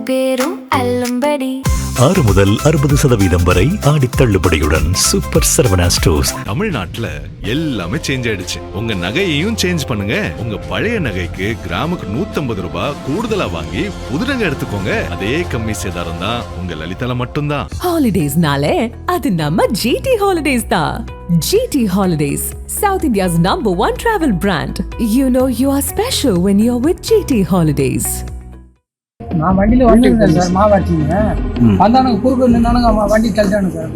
பேரும் அல்லும்படி 6 முதல் 60% வரை ஆடி தள்ளுபடியுடன் சூப்பர் சரவணா ஸ்டோர்ஸ். தமிழ்நாட்டுல எல்லாமே சேஞ்ச் ஆயிடுச்சு. உங்க நகையையும் சேஞ்ச் பண்ணுங்க. உங்க பழைய நகைக்கு கிராமுக்கு 150 ரூபாய் கூடுதலா வாங்கி புது நகை எடுத்துக்கோங்க. அதே கம்மி சேதாரம் தான் உங்க லலிதால மட்டும்தான். ஹாலிடேஸ்னாலே அது நம்ம ஜிடி ஹாலிடேஸ் தான். GT Holidays, South India's #1 travel brand. You know you are special when you're with GT Holidays. நான் வண்டியில வந்துருந்தேன் சார், மாவாச்சிங்க வந்தானுங்க குறுக்கு நின்னானுங்க, வண்டி தள்ளிட்டானுங்க சார்.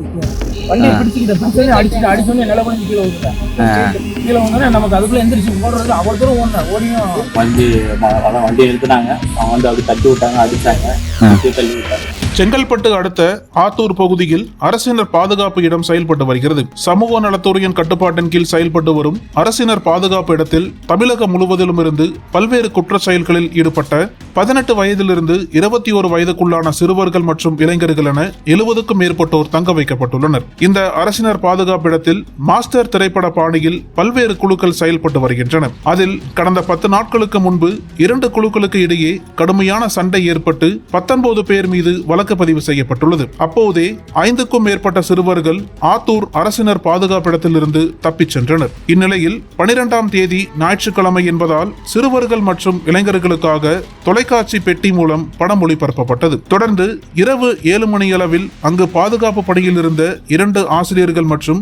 வண்டியை பிடிச்சிக்கிட்ட அடிச்சோன்னே நில பண்ணி கீழே விட்டுட்டேன். கீழே வந்தோடனே நமக்கு அதுக்குள்ள எந்திரிச்சு போடுறது அவ்வளோ தூரம் ஓடியும் வண்டி நிறுத்தினாங்க. அவங்க வந்து அப்படி தட்டி விட்டாங்க, அடிச்சாங்க, தள்ளி விட்டாங்க. செங்கல்பட்டு அடுத்த ஆத்தூர் பகுதியில் அரசினர் பாதுகாப்பு இடம் செயல்பட்டு வருகிறது. சமூக நலத்துறையின் கட்டுப்பாட்டின் கீழ் செயல்பட்டு வரும் அரசினர் பாதுகாப்பு இடத்தில் தமிழகம் முழுவதிலும் இருந்து பல்வேறு குற்ற செயல்களில் ஈடுபட்ட 18 வயதிலிருந்து 21 வயதுக்குள்ளான சிறுவர்கள் மற்றும் இளைஞர்கள் என 70க்கும் மேற்பட்டோர் தங்க வைக்கப்பட்டுள்ளனர். இந்த அரசினர் பாதுகாப்பு இடத்தில் மாஸ்டர் திரைப்பட பாணியில் பல்வேறு குழுக்கள் செயல்பட்டு வருகின்றன. அதில் கடந்த 10 நாட்களுக்கு முன்பு 2 குழுக்களுக்கு இடையே கடுமையான சண்டை ஏற்பட்டு 19 பேர் மீது வழக்கு பதிவு செய்யப்பட்டுள்ளது. அப்போதே 5க்கும் மேற்பட்ட சிறுவர்கள் ஆத்தூர் அரசினர் பாதுகாப்பிடத்திலிருந்து தப்பிச் சென்றனர். இந்நிலையில் 12ஆம் தேதி ஞாயிற்றுக்கிழமை என்பதால் சிறுவர்கள் மற்றும் இளைஞர்களுக்காக தொலைக்காட்சி பெட்டி மூலம் படம் ஒளிபரப்பப்பட்டது. தொடர்ந்து இரவு 7 மணியளவில் அங்கு பாதுகாப்பு பணியில் இருந்த 2 ஆசிரியர்கள் மற்றும்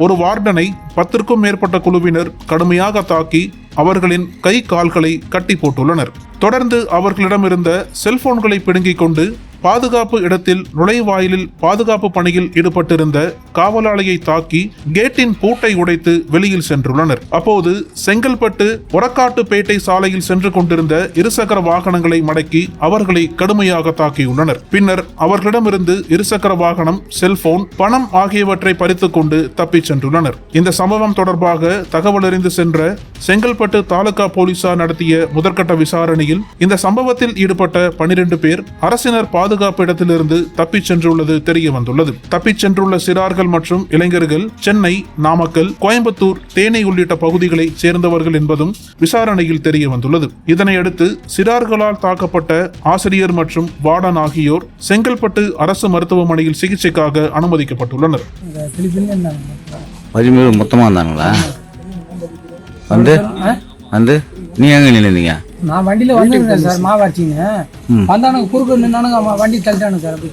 ஒரு வார்டனை 10க்கும் மேற்பட்ட குழுவினர் கடுமையாக தாக்கி அவர்களின் கை கால்களை கட்டி போட்டுள்ளனர். தொடர்ந்து அவர்களிடமிருந்த செல்போன்களை பிடுங்கிக் கொண்டு பாதுகாப்பு இடத்தில் நுழைவாயிலில் பாதுகாப்பு பணியில் ஈடுபட்டிருந்த காவலாளியை தாக்கி கேட்டின் பூட்டை உடைத்து வெளியில் சென்றுள்ளனர். அப்போது செங்கல்பட்டு ஒரக்காட்டுப்பேட்டை சாலையில் சென்று கொண்டிருந்த இருசக்கர வாகனங்களை மடக்கி அவர்களை கடுமையாக தாக்கியுள்ளனர். பின்னர் அவர்களிடமிருந்து இருசக்கர வாகனம், செல்போன், பணம் ஆகியவற்றை பறித்துக் கொண்டு தப்பிச் சென்றுள்ளனர். இந்த சம்பவம் தொடர்பாக தகவல் அறிந்து சென்ற செங்கல்பட்டு தாலுகா போலீசார் நடத்திய முதற்கட்ட விசாரணையில் இந்த சம்பவத்தில் ஈடுபட்ட 12 பேர் அரசினர் பாதுகாப்பு இடத்திலிருந்து தப்பிச் சென்றுள்ளது தெரிய வந்துள்ளது. தப்பிச் சென்றுள்ள சிறார்கள் மற்றும் இளைஞர்கள் சென்னை, நாமக்கல், கோயம்புத்தூர், தேனி உள்ளிட்ட பகுதிகளை சேர்ந்தவர்கள் என்பதும் விசாரணையில் தெரிய வந்துள்ளது. இதனையடுத்து சிறார்களால் தாக்கப்பட்ட ஆசிரியர் மற்றும் வார்டன் ஆகியோர் செங்கல்பட்டு அரசு மருத்துவமனையில் சிகிச்சைக்காக அனுமதிக்கப்பட்டுள்ளனர். மொத்தமா இருந்தாங்களா? வந்து நீ எங்க நின்னுங்க? நான் வண்டியில வந்துருந்தேன் சார், மாவாச்சிங்க வந்தானுங்க குறுக்கு நின்னானுங்க, வண்டி தள்ளிட்டானுங்க சார். அப்படி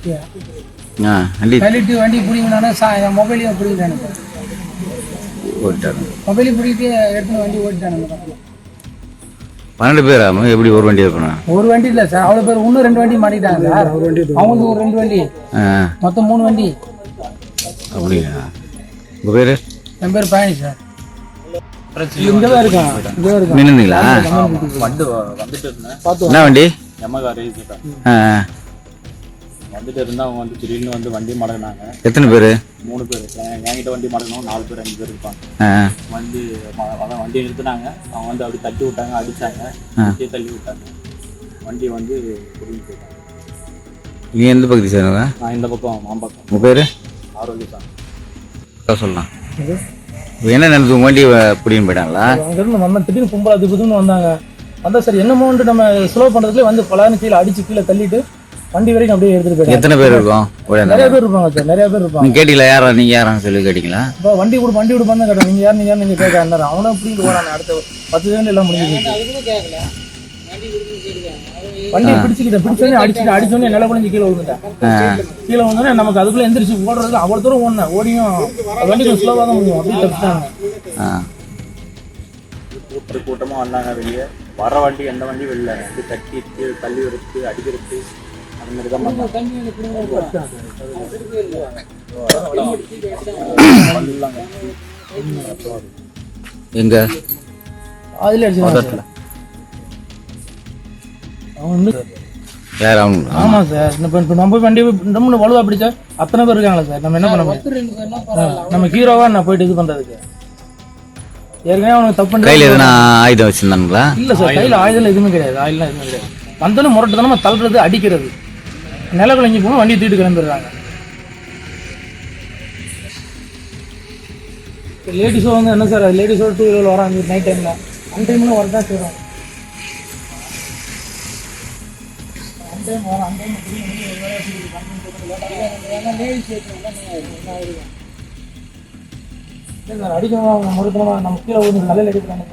தள்ளிட்டு வண்டி பிடிங்கினானு மொபைலையும் பிடிக்கிட்டானுங்க. மொபைலையும் பிடிக்கிட்டு எடுத்துன்னு வண்டி ஓட்டிட்டானுங்க. 12 பேரா? எப்படி ஒரு வண்டி இருக்கணும்? ஒரு வண்டி இல்ல சார், அவ்வளவு பேர். இன்னும் 2 வண்டி மாட்டிட்டாங்க சார். அவங்களுக்கு ஒரு 2 வண்டி, மொத்தம் 3 வண்டி. அப்படியா? உங்க பேரு? என் பேர் பழனி சார். என்ன வண்டி? வந்துட்டு இருந்தா அவங்க வந்து திடீர்னு வந்து வண்டி மடங்கினாங்க. எத்தனை பேரு? 3 பேர். என்கிட்ட வண்டி மடங்கணும் 4 பேர் 5 பேர் இருப்பாங்க. வண்டி நிறுத்தினாங்க. அவங்க வந்து அப்படி தட்டி விட்டாங்க, அடிச்சாங்க, தள்ளி விட்டாங்க. வண்டி வந்து புரிஞ்சு போயிட்டாங்க. நீ எந்த பகுதி சேர்ந்தவங்க? நான் இந்த பக்கம் மாம்பக்கம். உங்க பேரு? ஆரோக்கியம் சொல்லலாம். என்ன நடந்து வண்டி பிடின்னு போயிட்டாங்களா? அங்கிருந்து நம்ம திடீர்னு கும்பலா திடீர்னு வந்தாங்க. வந்தா சரி என்னமோன்ட்டு நம்ம ஸ்லோ பண்றதுல வந்து பலான்னு கீழே அடிச்சு கீழே தள்ளிட்டு வண்டி வரைக்கும் அப்படியே எடுத்துட்டு போயிட்டாங்க. எத்தனை பேர் இருக்கும்? நிறைய பேர் இருப்பாங்க சார், நிறைய பேர் இருப்பாங்க. நீங்க கேட்டீங்களா யாரா நீங்க யாரான்னு சொல்லி கேட்டீங்களா? இப்போ வண்டி விடுப்பான்னு கேட்டேன். நீங்க யார் நீங்க கேட்க இருந்தாரு. அவனும் இப்படி போறாங்க. அடுத்த 10 செகண்ட் எல்லாம் முடிஞ்சிருக்கு. வண்டியை பிடிச்சோன்னே அடிச்சோன்னே நில குழஞ்சி கீழே விழுந்துட்டேன். கீழே வந்தோடனே நமக்கு அதுக்குள்ள எந்திரிச்சு ஓடுறதுக்கு அவ்வளவு தூரம் ஓடியும் வண்டி கொஞ்சம் ஸ்லோவாக தான் முடியும். அப்படி தப்பிட்டாங்க. கூட்டமா வந்தாங்க. வெளியே வர வண்டி எந்த வண்டி வெளில அப்படி தட்டி தள்ளி எடுத்து அடிக்கிறது அந்த மாதிரி தான் எங்க அதுல அடிச்சு ஆமா சார். இப்ப நம்ம வண்டி நம்ம வலுவா பிடிச்சா அத்தனை பேர் இருக்காங்களா சார்? நம்ம என்ன பண்ண முடியும்? நம்ம ஹீரோவா நான் போயிட்டு இது பண்றதுக்கு ஏற்கனவே அவனுக்கு தப்பு. கையில எதுனா ஆயுதம் வச்சிருந்தாங்களா? இல்ல சார், கையில ஆயுதம் எதுவுமே கிடையாது. ஆயுதம் எதுவுமே கிடையாது. வந்தோன்னு முரட்டுத்தனமா தள்ளுறது, அடிக்கிறது, நில குழஞ்சி போகணும், வண்டியை தூக்கிட்டு கிளம்பிடுறாங்க. லேடிஸோ வந்து என்ன சார், லேடிஸோ 2 வீலர் வராங்க நைட் டைம்ல. அந்த டைம்ல வரதான் செய்யறோம். டைம் வரும் அந்த டைம் திரும்பி ஒரு வேலை ஏன்னா லேடிஸ் ஏற்றுனா என்ன ஆயிருக்கும் சார் அடிக்கணும் அவங்க முறுக்கணுமா நம்ம கீழே ஒரு கல்லில் எடுக்கிறாங்க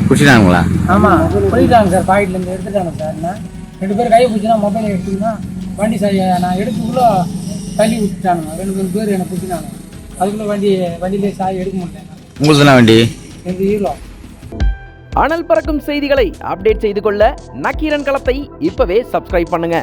குடிச்சிட்டாங்களா? ஆமாம் போயிட்டாங்க சார் பாக்கெட்லேருந்து எடுத்துட்டாங்க சார் என்ன 2 பேர் கையை பிடிச்சினா மொபைலை எடுத்துக்கினா வண்டி சார் நான் எடுத்துக்குள்ளே தள்ளி விட்டுட்டானுங்க 2 பேர் என்னை பிடிச்சினாங்க அதுக்குள்ளே வண்டியிலே சாய் எடுக்க முடியல. உங்களுக்கு வண்டி எங்கள் ஹீரோ. அனல் பறக்கும் செய்திகளை அப்டேட் செய்து கொள்ள நக்கீரன் களத்தை இப்பவே சப்ஸ்கிரைப் பண்ணுங்க.